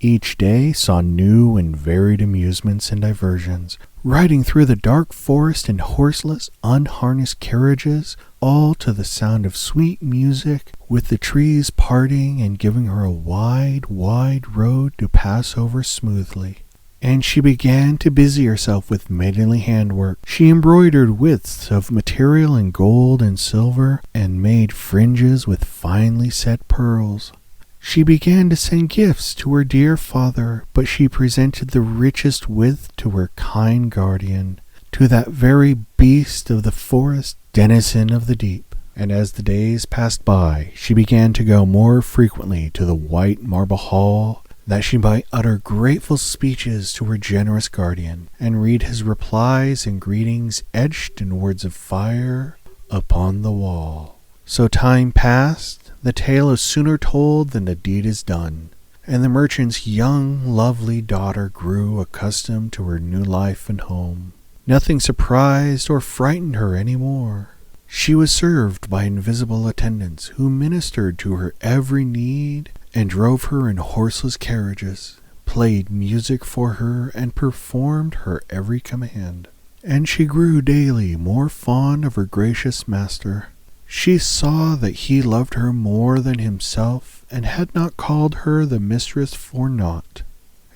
Each day saw new and varied amusements and diversions, riding through the dark forest in horseless, unharnessed carriages, all to the sound of sweet music, with the trees parting and giving her a wide, wide road to pass over smoothly. And she began to busy herself with maidenly handwork. She embroidered widths of material in gold and silver, and made fringes with finely set pearls. She began to send gifts to her dear father, but she presented the richest width to her kind guardian, to that very beast of the forest, denizen of the deep. And as the days passed by, she began to go more frequently to the white marble hall, that she might utter grateful speeches to her generous guardian, and read his replies and greetings etched in words of fire upon the wall. So time passed. The tale is sooner told than the deed is done, and the merchant's young, lovely daughter grew accustomed to her new life and home. Nothing surprised or frightened her any more. She was served by invisible attendants who ministered to her every need and drove her in horseless carriages, played music for her, and performed her every command. And she grew daily more fond of her gracious master. She saw that he loved her more than himself, and had not called her the mistress for naught.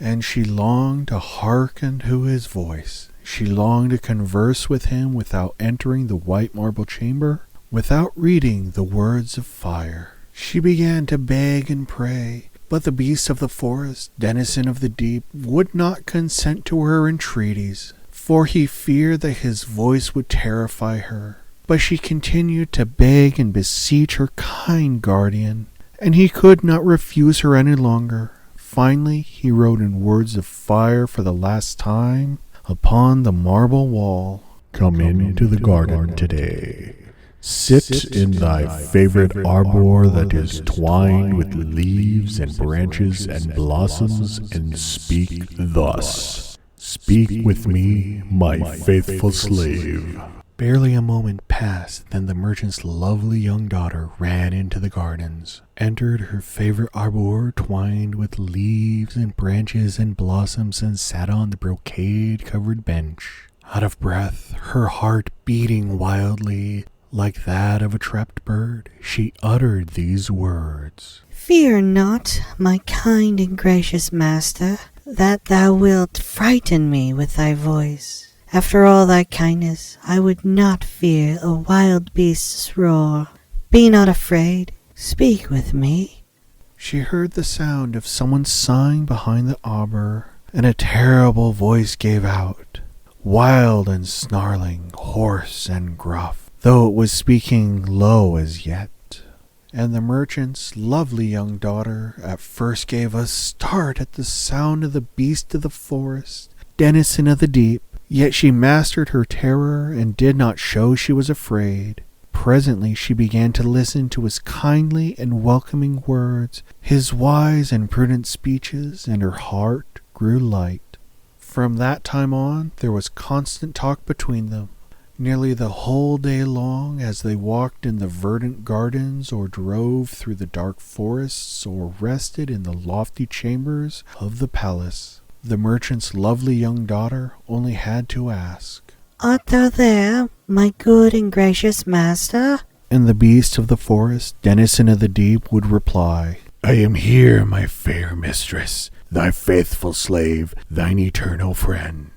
And she longed to hearken to his voice. She longed to converse with him without entering the white marble chamber, without reading the words of fire. She began to beg and pray, but the beast of the forest, denizen of the deep, would not consent to her entreaties, for he feared that his voice would terrify her. But she continued to beg and beseech her kind guardian, and he could not refuse her any longer. Finally, he wrote in words of fire for the last time upon the marble wall, "Come into the garden today. Sit in thy favorite arbor that is twined with leaves and branches and blossoms, and speak thus. Speak with me, my faithful slave." Barely a moment passed, then the merchant's lovely young daughter ran into the gardens, entered her favorite arbor twined with leaves and branches and blossoms, and sat on the brocade-covered bench. Out of breath, her heart beating wildly, like that of a trapped bird, she uttered these words: "Fear not, my kind and gracious master, that thou wilt frighten me with thy voice. After all thy kindness, I would not fear a wild beast's roar. Be not afraid. Speak with me." She heard the sound of someone sighing behind the arbor, and a terrible voice gave out, wild and snarling, hoarse and gruff, though it was speaking low as yet. And the merchant's lovely young daughter at first gave a start at the sound of the beast of the forest, denizen of the deep. Yet she mastered her terror and did not show she was afraid. Presently she began to listen to his kindly and welcoming words, his wise and prudent speeches, and her heart grew light. From that time on there was constant talk between them, nearly the whole day long, as they walked in the verdant gardens, or drove through the dark forests, or rested in the lofty chambers of the palace. The merchant's lovely young daughter only had to ask, "Art thou there, my good and gracious master?" And the beast of the forest, denizen of the deep, would reply, "I am here, my fair mistress, thy faithful slave, thine eternal friend."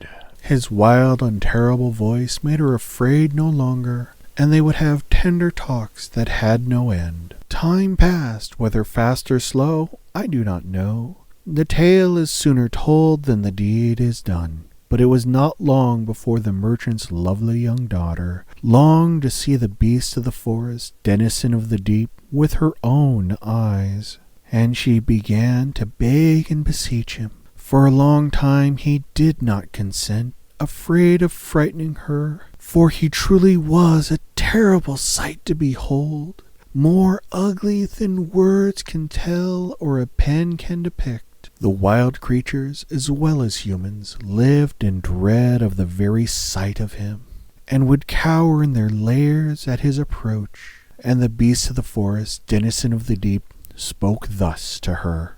His wild and terrible voice made her afraid no longer, and they would have tender talks that had no end. Time passed, whether fast or slow, I do not know. The tale is sooner told than the deed is done, but it was not long before the merchant's lovely young daughter longed to see the beast of the forest, denizen of the deep, with her own eyes, and she began to beg and beseech him. For a long time he did not consent, afraid of frightening her, for he truly was a terrible sight to behold, more ugly than words can tell or a pen can depict. The wild creatures, as well as humans, lived in dread of the very sight of him, and would cower in their lairs at his approach. And the beast of the forest, denizen of the deep, spoke thus to her: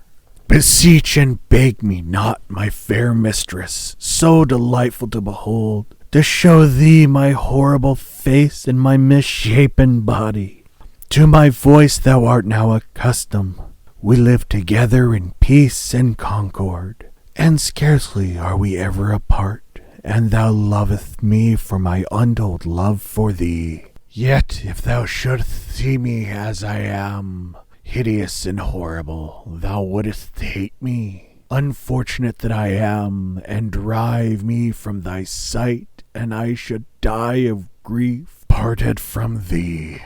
Beseech and beg me not, my fair mistress, so delightful to behold, to show thee my horrible face and my misshapen body. To my voice thou art now accustomed. We live together in peace and concord, and scarcely are we ever apart, and thou lovest me for my untold love for thee. Yet if thou shouldst see me as I am, hideous and horrible, thou wouldst hate me, unfortunate that I am, and drive me from thy sight, and I should die of grief, parted from thee.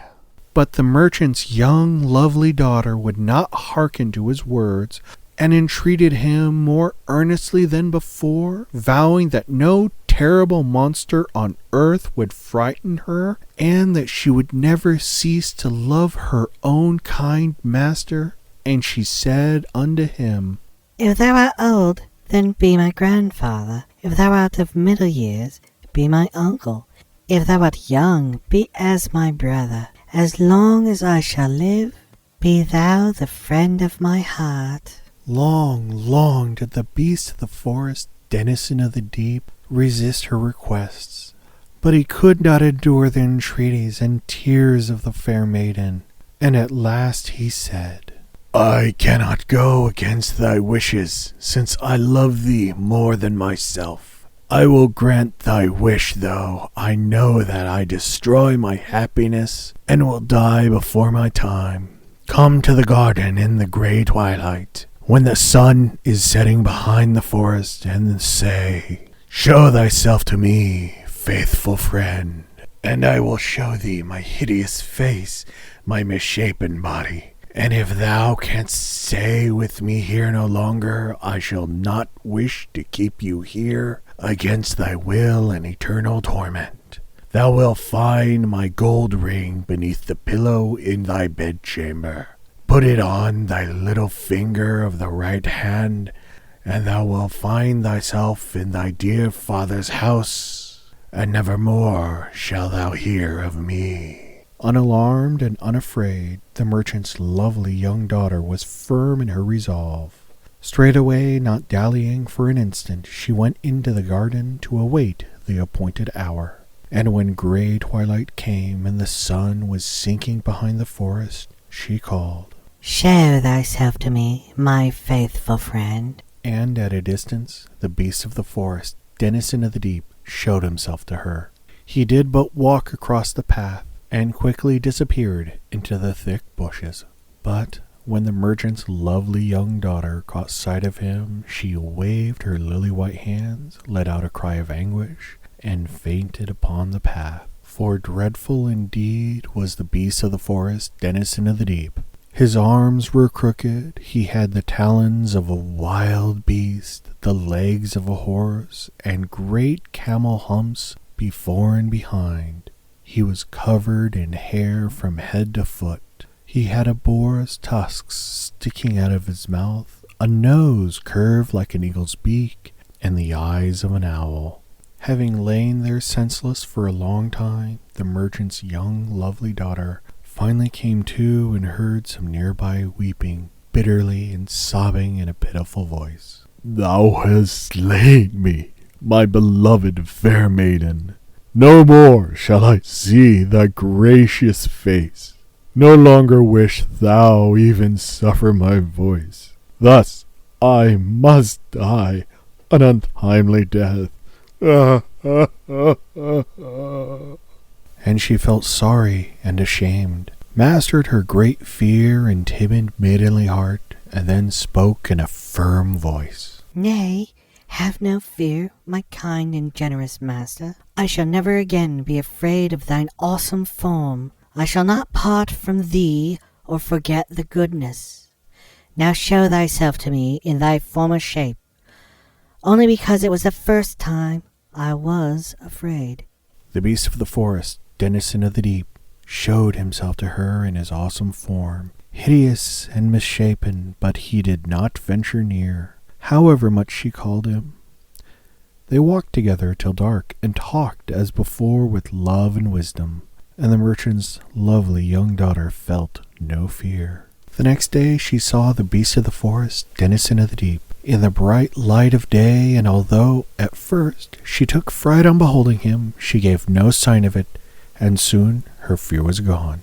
But the merchant's young, lovely daughter would not hearken to his words, and entreated him more earnestly than before, vowing that no terrible monster on earth would frighten her, and that she would never cease to love her own kind master. And she said unto him, If thou art old, then be my grandfather. If thou art of middle years, be my uncle. If thou art young, be as my brother. As long as I shall live, be thou the friend of my heart. Long, long did the beast of the forest, denizen of the deep, resist her requests, but he could not endure the entreaties and tears of the fair maiden, and at last he said, I cannot go against thy wishes, since I love thee more than myself. I will grant thy wish, though I know that I destroy my happiness and will die before my time. Come to the garden in the gray twilight, when the sun is setting behind the forest, and say, Show thyself to me, faithful friend, and I will show thee my hideous face, my misshapen body. And if thou canst stay with me here no longer, I shall not wish to keep you here against thy will in eternal torment. Thou wilt find my gold ring beneath the pillow in thy bedchamber. Put it on thy little finger of the right hand, and thou wilt find thyself in thy dear father's house, and never more shalt thou hear of me. Unalarmed and unafraid, the merchant's lovely young daughter was firm in her resolve. Straightway, not dallying for an instant, she went into the garden to await the appointed hour. And when gray twilight came and the sun was sinking behind the forest, she called, Show thyself to me, my faithful friend. And at a distance, the beast of the forest, denizen of the deep, showed himself to her. He did but walk across the path, and quickly disappeared into the thick bushes. But when the merchant's lovely young daughter caught sight of him, she waved her lily-white hands, let out a cry of anguish, and fainted upon the path. For dreadful indeed was the beast of the forest, denizen of the deep. His arms were crooked, he had the talons of a wild beast, the legs of a horse, and great camel humps before and behind. He was covered in hair from head to foot. He had a boar's tusks sticking out of his mouth, a nose curved like an eagle's beak, and the eyes of an owl. Having lain there senseless for a long time, the merchant's young, lovely daughter finally came to and heard some nearby weeping bitterly and sobbing in a pitiful voice. Thou hast slain me, my beloved fair maiden. No more shall I see thy gracious face. No longer wish thou even suffer my voice. Thus I must die an untimely death. And she felt sorry and ashamed, mastered her great fear and timid maidenly heart, and then spoke in a firm voice. Nay, have no fear, my kind and generous master. I shall never again be afraid of thine awesome form. I shall not part from thee or forget the goodness. Now show thyself to me in thy former shape, only because it was the first time I was afraid. The beast of the forest, denizen of the deep, showed himself to her in his awesome form, hideous and misshapen, but he did not venture near, however much she called him. They walked together till dark, and talked as before with love and wisdom, and the merchant's lovely young daughter felt no fear. The next day she saw the beast of the forest, denizen of the deep, in the bright light of day, and although at first she took fright on beholding him, she gave no sign of it, and soon her fear was gone.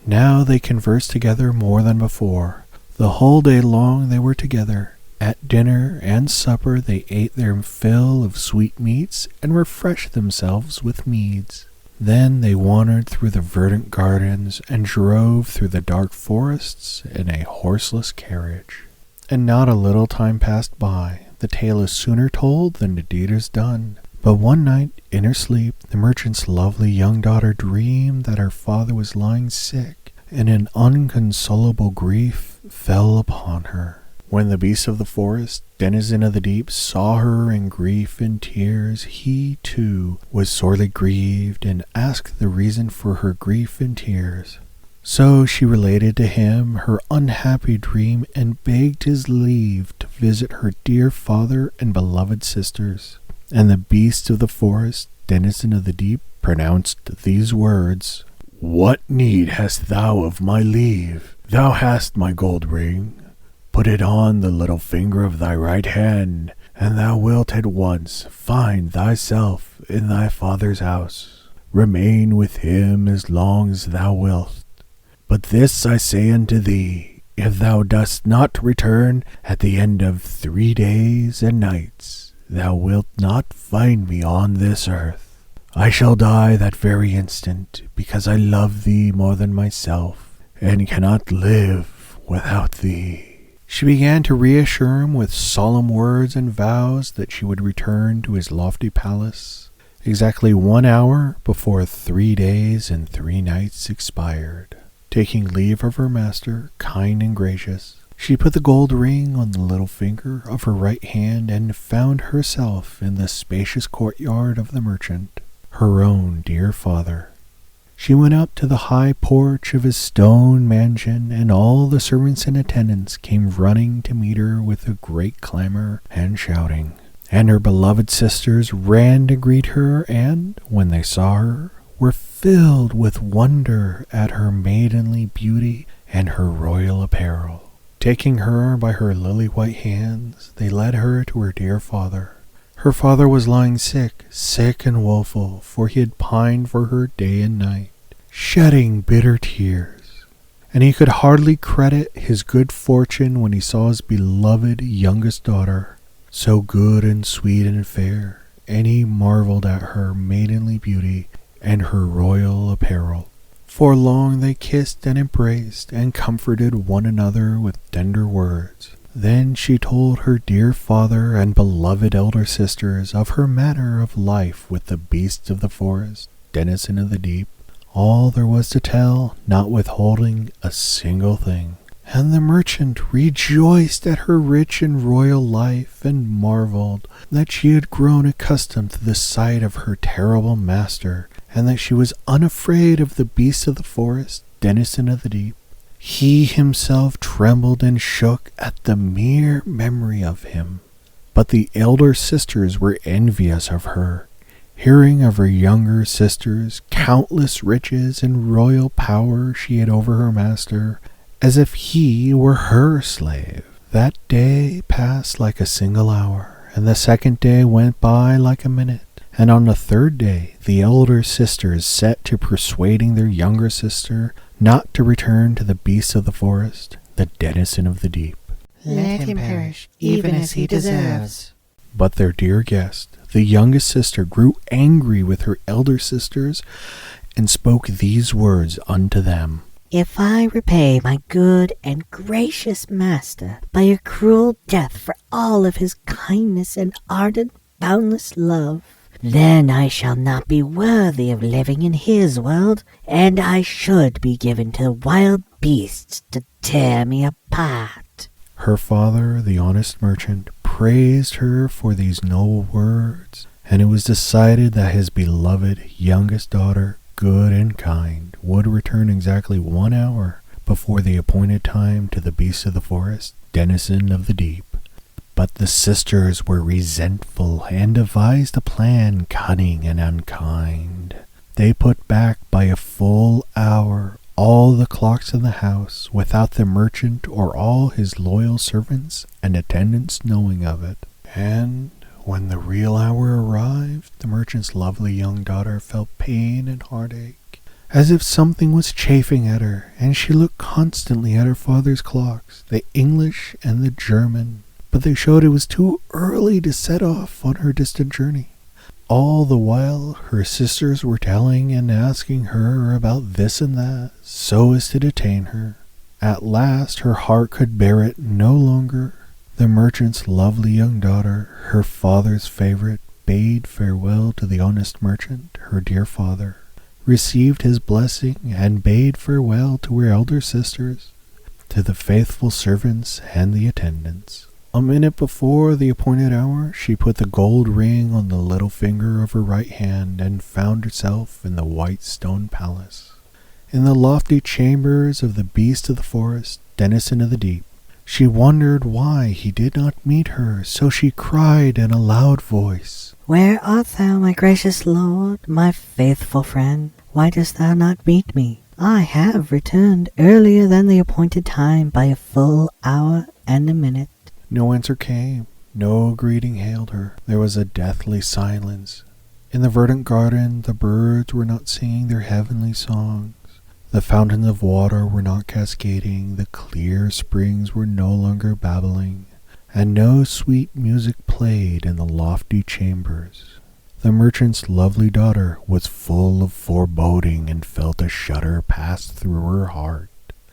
Now they conversed together more than before. The whole day long they were together. At dinner and supper they ate their fill of sweetmeats and refreshed themselves with meads. Then they wandered through the verdant gardens and drove through the dark forests in a horseless carriage. And not a little time passed by. The tale is sooner told than the deed is done. But one night, in her sleep, the merchant's lovely young daughter dreamed that her father was lying sick, and an inconsolable grief fell upon her. When the beast of the forest, denizen of the deep, saw her in grief and tears, he, too, was sorely grieved, and asked the reason for her grief and tears. So she related to him her unhappy dream, and begged his leave to visit her dear father and beloved sisters. And the beast of the forest, denizen of the deep, pronounced these words, "What need hast thou of my leave? Thou hast my gold ring. Put it on the little finger of thy right hand, and thou wilt at once find thyself in thy father's house. Remain with him as long as thou wilt. But this I say unto thee, if thou dost not return at the end of 3 days and nights, thou wilt not find me on this earth. I shall die that very instant, because I love thee more than myself, and cannot live without thee." She began to reassure him with solemn words and vows that she would return to his lofty palace exactly 1 hour before 3 days and 3 nights expired. Taking leave of her master, kind and gracious, she put the gold ring on the little finger of her right hand and found herself in the spacious courtyard of the merchant, her own dear father. She went up to the high porch of his stone mansion, and all the servants and attendants came running to meet her with a great clamor and shouting. And her beloved sisters ran to greet her, and, when they saw her, were filled with wonder at her maidenly beauty and her royal apparel. Taking her by her lily-white hands, they led her to her dear father. Her father was lying sick and woeful, for he had pined for her day and night, shedding bitter tears. And he could hardly credit his good fortune when he saw his beloved youngest daughter, so good and sweet and fair, and he marveled at her maidenly beauty and her royal apparel. For long they kissed and embraced and comforted one another with tender words. Then she told her dear father and beloved elder sisters of her manner of life with the beasts of the forest, denizen of the deep, all there was to tell, not withholding a single thing. And the merchant rejoiced at her rich and royal life, and marveled that she had grown accustomed to the sight of her terrible master, and that she was unafraid of the beasts of the forest, denizen of the deep. He himself trembled and shook at the mere memory of him. But the elder sisters were envious of her, hearing of her younger sister's countless riches and royal power she had over her master, as if he were her slave. That day passed like a single hour, and the second day went by like a minute. And on the third day, the elder sisters set to persuading their younger sister not to return to the beasts of the forest, the denizen of the deep. Let him perish, even as he deserves. But their dear guest, the youngest sister, grew angry with her elder sisters, and spoke these words unto them. If I repay my good and gracious master by a cruel death for all of his kindness and ardent, boundless love, then I shall not be worthy of living in his world, and I should be given to wild beasts to tear me apart. Her father, the honest merchant, praised her for these noble words, and it was decided that his beloved youngest daughter, good and kind, would return exactly 1 hour before the appointed time to the beasts of the forest, denizen of the deep. But the sisters were resentful and devised a plan cunning and unkind. They put back by a full hour all the clocks in the house, without the merchant or all his loyal servants and attendants knowing of it. And when the real hour arrived, the merchant's lovely young daughter felt pain and heartache, as if something was chafing at her, and she looked constantly at her father's clocks, the English and the German, but they showed it was too early to set off on her distant journey. All the while, her sisters were telling and asking her about this and that, so as to detain her. At last, her heart could bear it no longer. The merchant's lovely young daughter, her father's favorite, bade farewell to the honest merchant, her dear father, received his blessing, and bade farewell to her elder sisters, to the faithful servants and the attendants. A minute before the appointed hour, she put the gold ring on the little finger of her right hand and found herself in the white stone palace, in the lofty chambers of the beast of the forest, denizen of the deep. She wondered why he did not meet her, so she cried in a loud voice, "Where art thou, my gracious lord, my faithful friend? Why dost thou not meet me? I have returned earlier than the appointed time by a full hour and a minute." No answer came. No greeting hailed her. There was a deathly silence. In the verdant garden, the birds were not singing their heavenly songs. The fountains of water were not cascading. The clear springs were no longer babbling. And no sweet music played in the lofty chambers. The merchant's lovely daughter was full of foreboding and felt a shudder pass through her heart.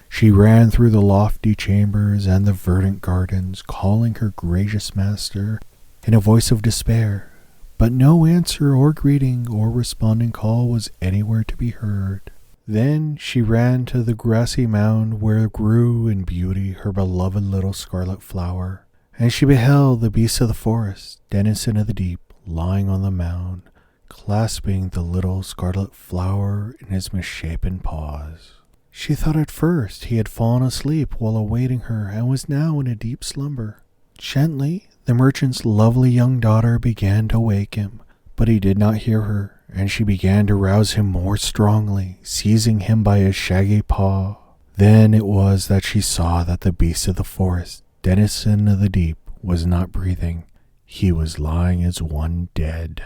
She ran through the lofty chambers and the verdant gardens, calling her gracious master in a voice of despair, but no answer or greeting or responding call was anywhere to be heard. Then she ran to the grassy mound where grew in beauty her beloved little scarlet flower, and she beheld the beast of the forest, denizen of the deep, lying on the mound, clasping the little scarlet flower in his misshapen paws. She thought at first he had fallen asleep while awaiting her and was now in a deep slumber. Gently, the merchant's lovely young daughter began to wake him, but he did not hear her, and she began to rouse him more strongly, seizing him by his shaggy paw. Then it was that she saw that the beast of the forest, denizen of the deep, was not breathing. He was lying as one dead.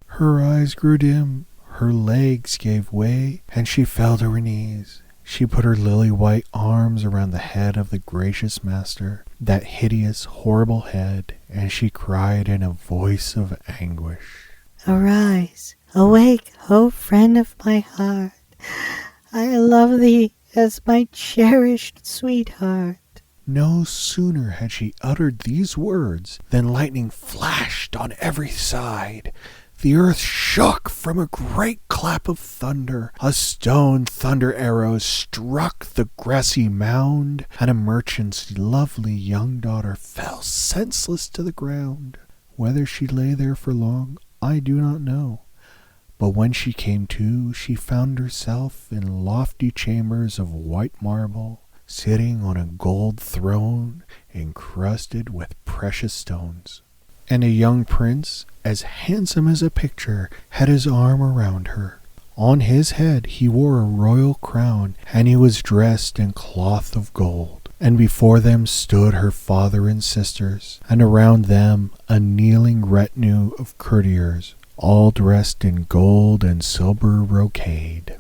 Her eyes grew dim, her legs gave way, and she fell to her knees. She put her lily-white arms around the head of the gracious master, that hideous, horrible head, and she cried in a voice of anguish, "Arise, awake, O friend of my heart. I love thee as my cherished sweetheart." No sooner had she uttered these words than lightning flashed on every side. The earth shook from a great clap of thunder. A stone thunder arrow struck the grassy mound, and a merchant's lovely young daughter fell senseless to the ground. Whether she lay there for long, I do not know. But when she came to, she found herself in lofty chambers of white marble, sitting on a gold throne encrusted with precious stones. And a young prince, as handsome as a picture, had his arm around her. On his head he wore a royal crown, and he was dressed in cloth of gold. And before them stood her father and sisters, and around them a kneeling retinue of courtiers, all dressed in gold and silver brocade.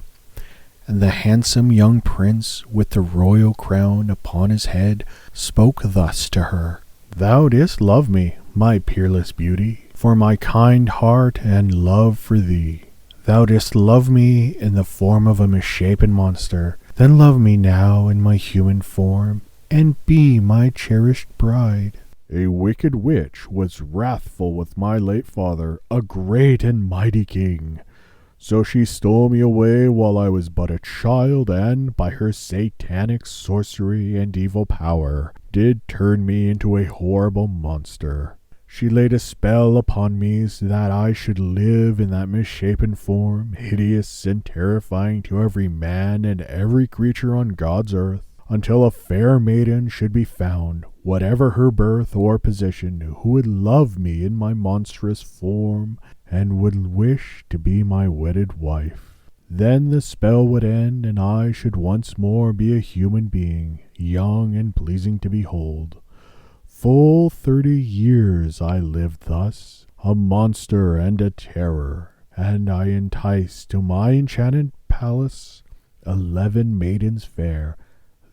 And the handsome young prince, with the royal crown upon his head, spoke thus to her, "Thou didst love me, my peerless beauty, for my kind heart and love for thee. Thou didst love me in the form of a misshapen monster, then love me now in my human form, and be my cherished bride." A wicked witch was wrathful with my late father, a great and mighty king. So she stole me away while I was but a child, and, by her satanic sorcery and evil power, did turn me into a horrible monster. She laid a spell upon me so that I should live in that misshapen form, hideous and terrifying to every man and every creature on God's earth, until a fair maiden should be found, whatever her birth or position, who would love me in my monstrous form, and would wish to be my wedded wife. Then the spell would end, and I should once more be a human being, young and pleasing to behold. Full 30 years I lived thus, a monster and a terror, and I enticed to my enchanted palace 11 maidens fair.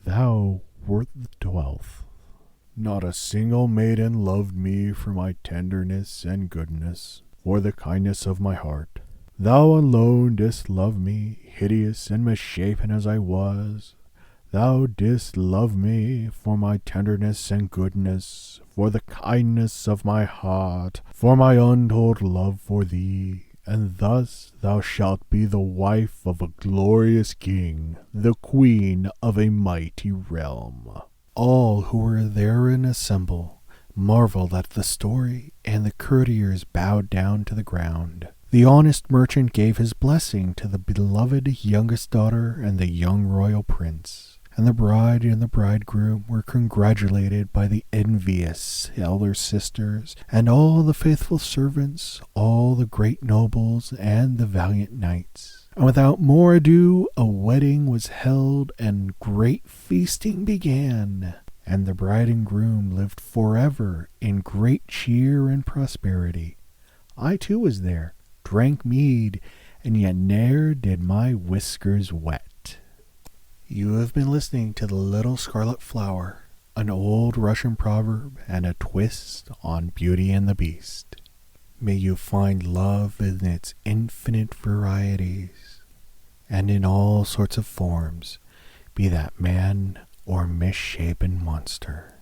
Thou wert the 12th. Not a single maiden loved me for my tenderness and goodness, or the kindness of my heart. Thou alone didst love me, hideous and misshapen as I was. Thou didst love me for my tenderness and goodness, for the kindness of my heart, for my untold love for thee, and thus thou shalt be the wife of a glorious king, the queen of a mighty realm. All who were therein assembled marveled at the story, and the courtiers bowed down to the ground. The honest merchant gave his blessing to the beloved youngest daughter and the young royal prince, and the bride and the bridegroom were congratulated by the envious elder sisters, and all the faithful servants, all the great nobles, and the valiant knights. And without more ado, a wedding was held, and great feasting began. And the bride and groom lived forever in great cheer and prosperity. I too was there, drank mead, and yet ne'er did my whiskers wet. You have been listening to The Little Scarlet Flower, an old Russian proverb and a twist on Beauty and the Beast. May you find love in its infinite varieties, and in all sorts of forms, be that man or misshapen monster.